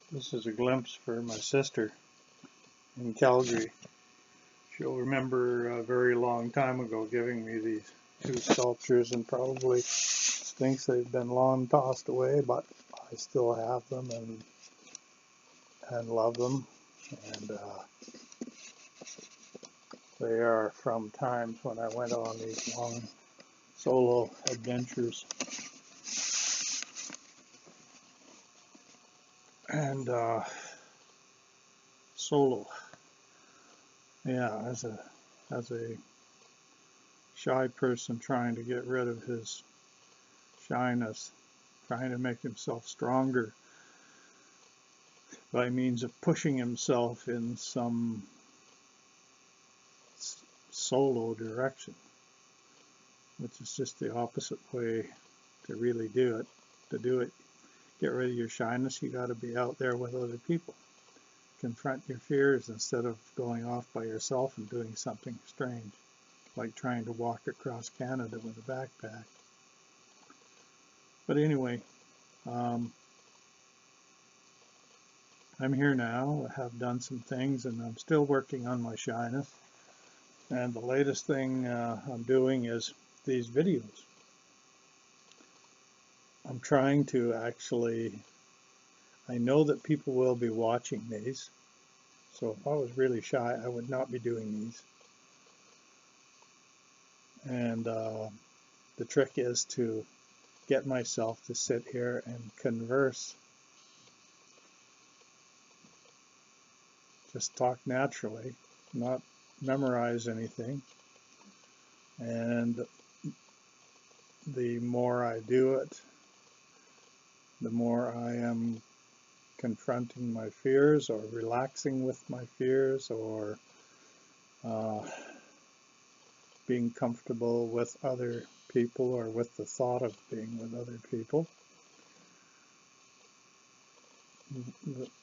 This is a glimpse for my sister in Calgary. She'll remember a very long time ago giving me these two sculptures and probably thinks they've been long tossed away, but I still have them and love them. And they are from times when I went on these long solo adventures. And solo, yeah, as a shy person trying to get rid of his shyness, trying to make himself stronger by means of pushing himself in some solo direction, which is just the opposite way to really do it. To do it, get rid of your shyness, you got to be out there with other people. Confront your fears instead of going off by yourself and doing something strange, like trying to walk across Canada with a backpack. But anyway, I'm here now. I have done some things and I'm still working on my shyness. And the latest thing I'm doing is these videos. I'm trying to actually, I know that people will be watching these. So if I was really shy, I would not be doing these. And the trick is to get myself to sit here and converse. Just talk naturally, not memorize anything. And the more I do it, the more I am confronting my fears or relaxing with my fears or being comfortable with other people or with the thought of being with other people.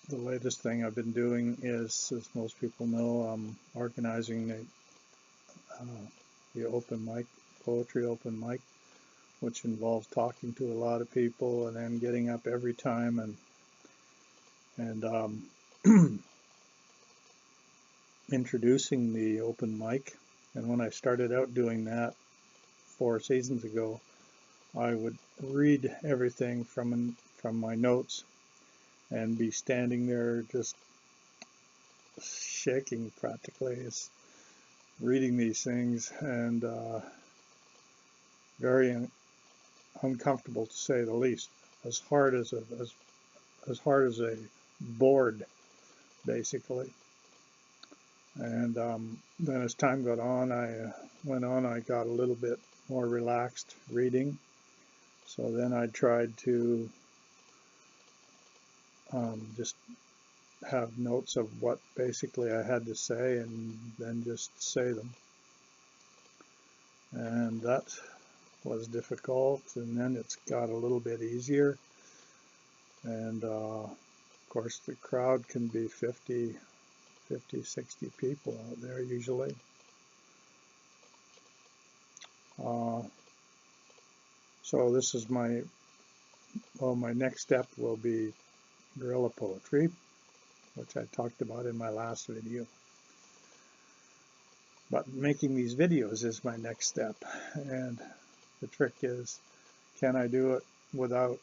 The latest thing I've been doing is, as most people know, I'm organizing the open mic, poetry open mic, which involves talking to a lot of people and then getting up every time and introducing the open mic. And when I started out doing that 4 seasons ago, I would read everything from my notes and be standing there just shaking practically, reading these things, and very uncomfortable to say the least. As hard as a board, basically. And then as time got on, I got a little bit more relaxed reading. So then I tried to just have notes of what basically I had to say and then just say them. And that was difficult, and then it's got a little bit easier. And of course the crowd can be 50, 60 people out there usually. So this is my next step will be guerrilla poetry, which I talked about in my last video. But making these videos is my next step, and the trick is, can I do it without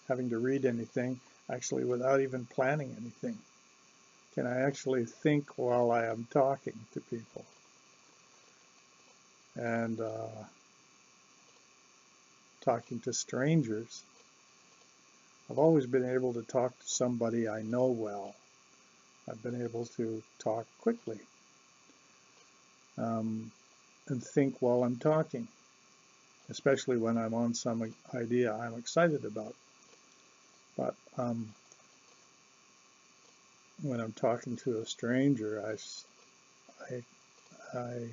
having to read anything, actually without even planning anything? Can I actually think while I am talking to people? And talking to strangers, I've always been able to talk to somebody I know well. I've been able to talk quickly and think while I'm talking, especially when I'm on some idea I'm excited about. But when I'm talking to a stranger, I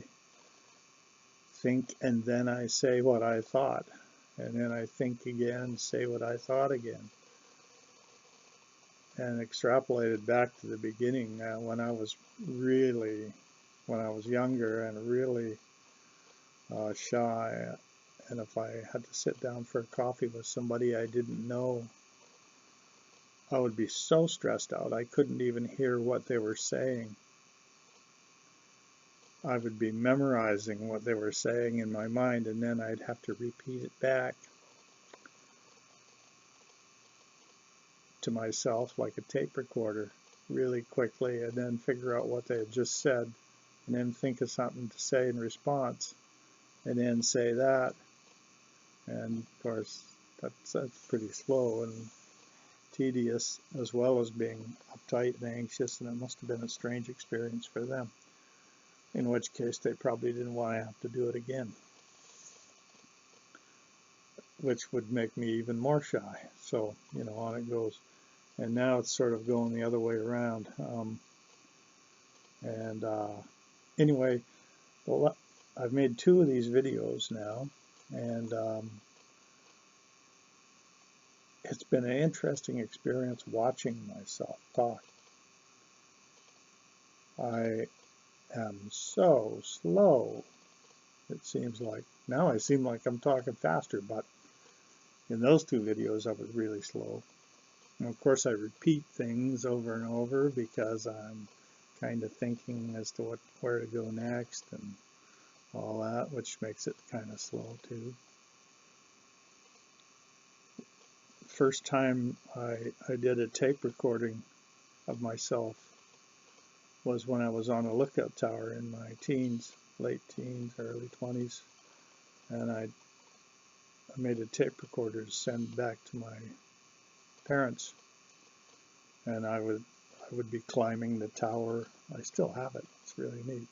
think and then I say what I thought, and then I think again, say what I thought again, and extrapolated back to the beginning when I was younger and really shy, and if I had to sit down for a coffee with somebody I didn't know, I would be so stressed out I couldn't even hear what they were saying. I would be memorizing what they were saying in my mind, and then I'd have to repeat it back to myself like a tape recorder really quickly, and then figure out what they had just said, and then think of something to say in response, and then say that. And of course, that's pretty slow and tedious, as well as being uptight and anxious, and it must have been a strange experience for them, in which case they probably didn't want to have to do it again, which would make me even more shy. So, on it goes. And now it's sort of going the other way around. Anyway, well, I've made 2 of these videos now, and it's been an interesting experience watching myself talk. I am so slow, it seems like. Now I seem like I'm talking faster, but in those 2 videos I was really slow. And of course I repeat things over and over because I'm kind of thinking as to where to go next and all that, which makes it kind of slow too. First time I did a tape recording of myself was when I was on a lookout tower in my teens, late teens, early 20s, and I made a tape recorder to send back to my parents, and I would be climbing the tower. I still have it. It's really neat.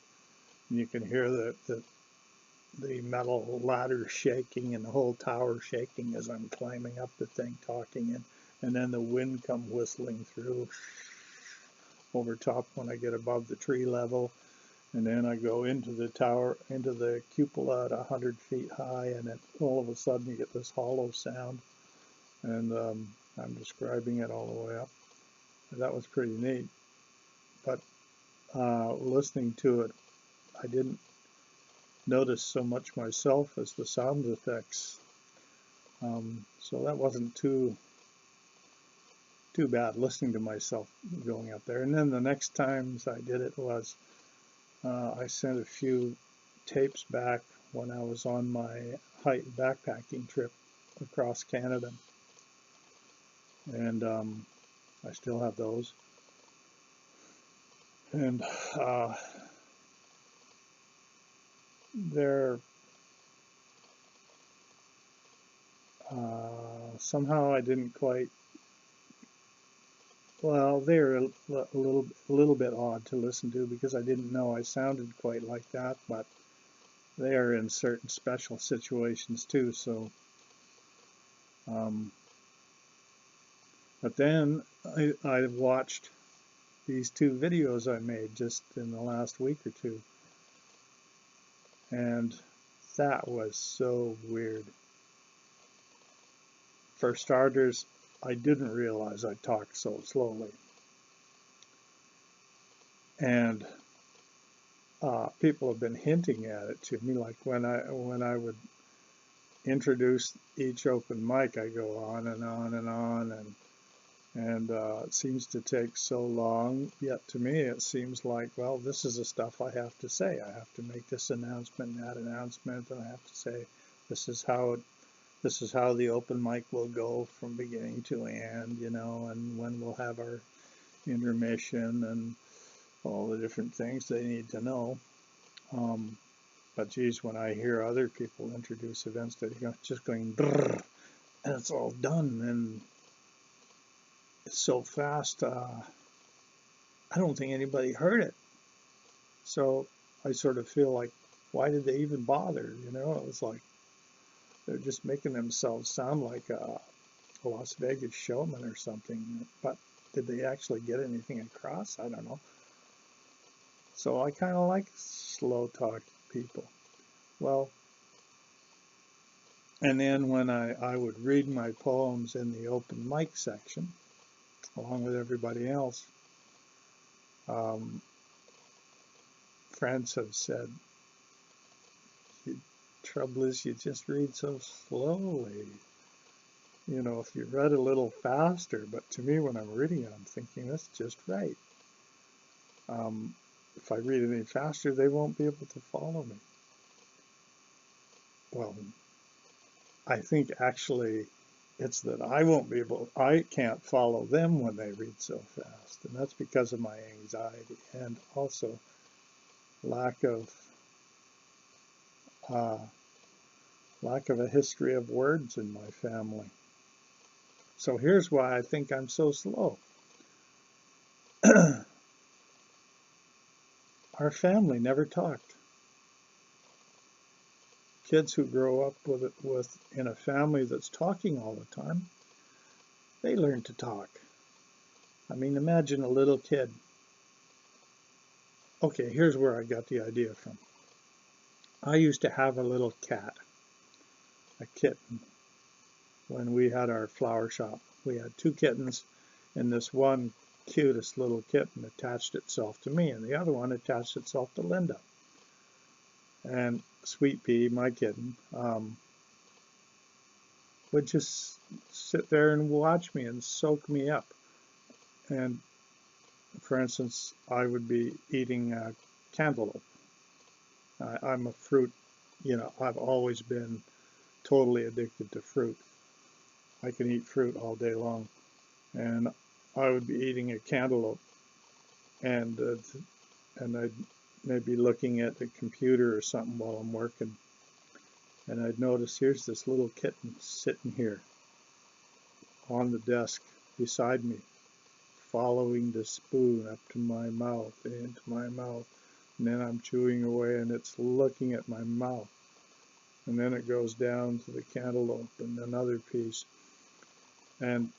And you can hear the metal ladder shaking and the whole tower shaking as I'm climbing up the thing, talking, and then the wind come whistling through over top when I get above the tree level, and then I go into the tower, into the cupola at 100 feet high, and then all of a sudden you get this hollow sound, and I'm describing it all the way up. That was pretty neat, but listening to it, I didn't notice so much myself as the sound effects, so that wasn't too bad, listening to myself going up there. And then the next times I did it was I sent a few tapes back when I was on my hike backpacking trip across Canada, and I still have those. And they're somehow I didn't quite. Well, they're a little bit odd to listen to because I didn't know I sounded quite like that, but they are in certain special situations too. So, but then I watched these 2 videos I made just in the last week or 2, and that was so weird. For starters, I didn't realize I talked so slowly, and people have been hinting at it to me, like when I would introduce each open mic, I go on and on and on, and it seems to take so long, yet to me it seems like, well, this is the stuff I have to say. I have to make this announcement and that announcement, and I have to say this is how the open mic will go from beginning to end, and when we'll have our intermission and all the different things they need to know. But geez, when I hear other people introduce events that are just going brrr, and it's all done, and it's so fast, I don't think anybody heard it. So I sort of feel like, why did they even bother? It was like they're just making themselves sound like a Las Vegas showman or something. But did they actually get anything across? I don't know. So I kind of like slow talk people. Well, and then when I would read my poems in the open mic section, along with everybody else, friends have said, the trouble is you just read so slowly. you know, if you read a little faster, but to me, when I'm reading it, I'm thinking that's just right. If I read any faster, they won't be able to follow me. Well, I think actually it's that I can't follow them when they read so fast, and that's because of my anxiety and also lack of uh, lack of a history of words in my family. So here's why I think I'm so slow. Our family never talked. Kids who grow up with in a family that's talking all the time, they learn to talk. I mean, imagine a little kid. Okay, here's where I got the idea from. I used to have a little cat, a kitten, when we had our flower shop. We had two kittens, and this one cutest little kitten attached itself to me, and the other one attached itself to Linda. And Sweet Pea, my kitten, would just sit there and watch me and soak me up. And for instance, I would be eating cantaloupe. I'm a fruit, you know, I've always been totally addicted to fruit. I can eat fruit all day long. And I would be eating a cantaloupe, and I'd maybe looking at the computer or something while I'm working, and I'd notice here's this little kitten sitting here on the desk beside me, following the spoon up to my mouth and into my mouth, and then I'm chewing away and it's looking at my mouth, and then it goes down to the cantaloupe and another piece, and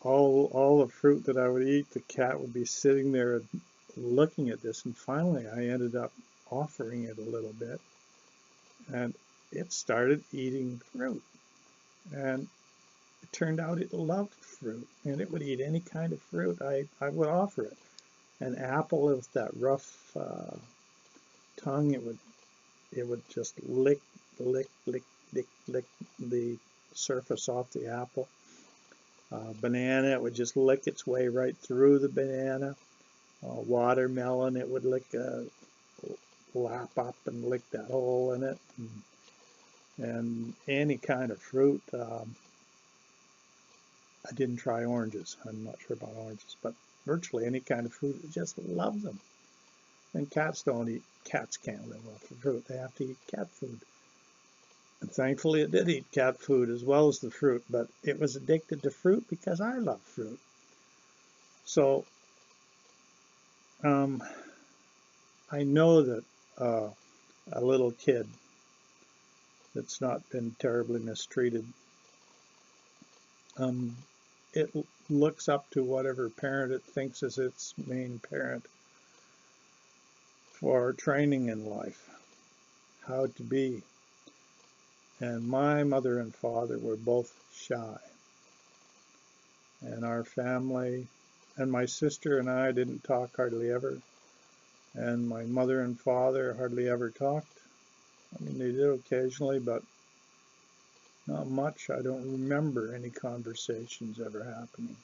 all the fruit that I would eat, the cat would be sitting there looking at this, and finally I ended up offering it a little bit, and it started eating fruit, and it turned out it loved fruit, and it would eat any kind of fruit I would offer it. An apple with that rough tongue, it would just lick the surface off the apple. Banana, it would just lick its way right through the banana. Watermelon, it would lap up and lick that hole in it. And any kind of fruit. I didn't try oranges. I'm not sure about oranges, but virtually any kind of fruit, it just loves them. And cats can't live off of fruit. They have to eat cat food. And thankfully it did eat cat food as well as the fruit, but it was addicted to fruit because I love fruit. So I know that a little kid that's not been terribly mistreated, it looks up to whatever parent it thinks is its main parent for training in life, how to be. And my mother and father were both shy. And our family, and my sister and I didn't talk hardly ever. And my mother and father hardly ever talked. I mean, they did occasionally, but not much. I don't remember any conversations ever happening.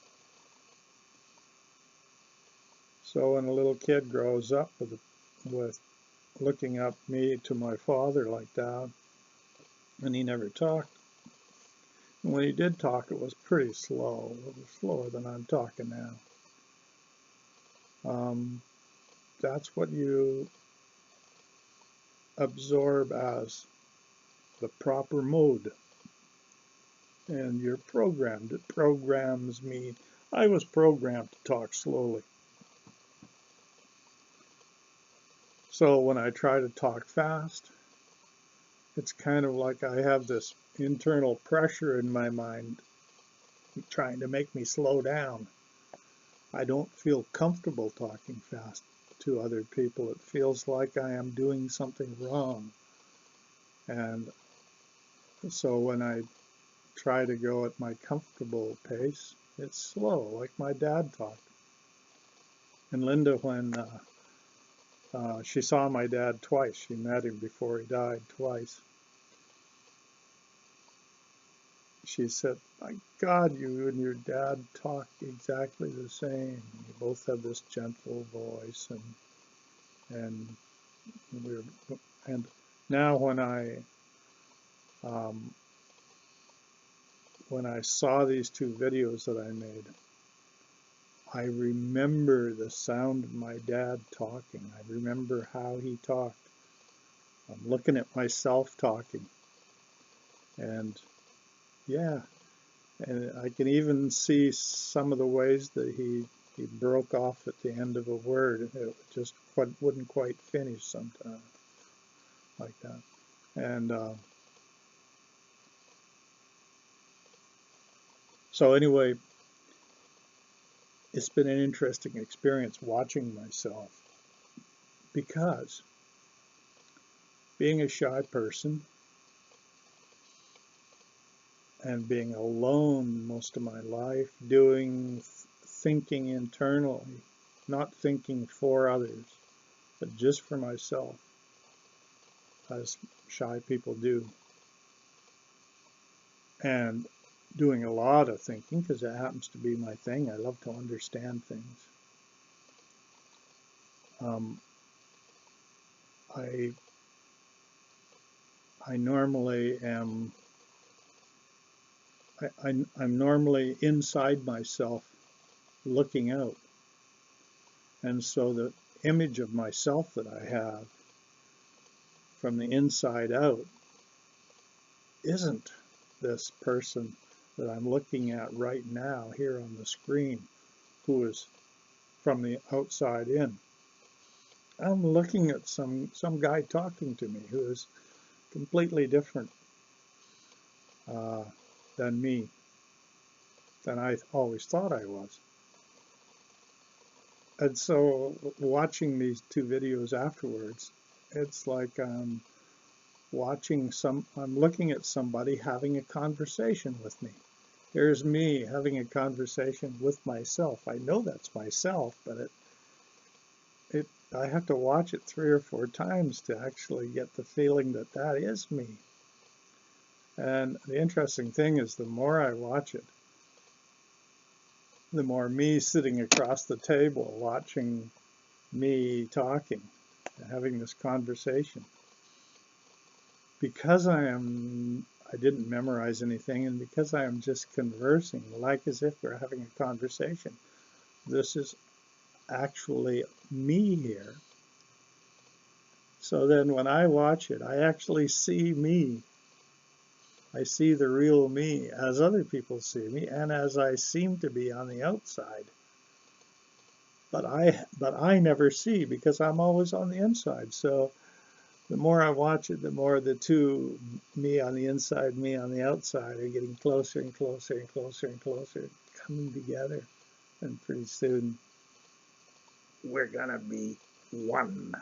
So when a little kid grows up with looking up me to my father like that, and he never talked, and when he did talk, it was pretty slow. It was slower than I'm talking now. That's what you absorb as the proper mode. And you're programmed. It programs me. I was programmed to talk slowly. So when I try to talk fast, it's kind of like I have this internal pressure in my mind trying to make me slow down. I don't feel comfortable talking fast to other people. It feels like I am doing something wrong. And so when I try to go at my comfortable pace, it's slow, like my dad talked. And Linda, when she saw my dad twice, she met him before he died twice, she said, "My God, you and your dad talk exactly the same. You both have this gentle voice, and we're and now um, when I saw these two videos that I made, I remember the sound of my dad talking. I remember how he talked. I'm looking at myself talking, and yeah, and I can even see some of the ways that he broke off at the end of a word. It just wouldn't quite finish sometimes like that. And so anyway, it's been an interesting experience watching myself, because being a shy person and being alone most of my life, thinking internally, not thinking for others, but just for myself, as shy people do, and doing a lot of thinking because it happens to be my thing. I love to understand things. I normally am. I'm normally inside myself, looking out, and so the image of myself that I have from the inside out isn't this person that I'm looking at right now here on the screen, who is from the outside in. I'm looking at some guy talking to me who is completely different than me, than I always thought I was. And so watching these two videos afterwards, it's like I'm looking at somebody having a conversation with me. Here's me having a conversation with myself. I know that's myself, but I have to watch it 3 or 4 times to actually get the feeling that that is me. And the interesting thing is, the more I watch it, the more me sitting across the table watching me talking, having this conversation. Because I didn't memorize anything, and because I am just conversing, like as if we're having a conversation, this is actually me here. So then when I watch it, I actually see me. I see the real me as other people see me, and as I seem to be on the outside. But I never see, because I'm always on the inside. So the more I watch it, the more the two, me on the inside, me on the outside, are getting closer and closer and closer and closer, coming together. And pretty soon, we're gonna be one.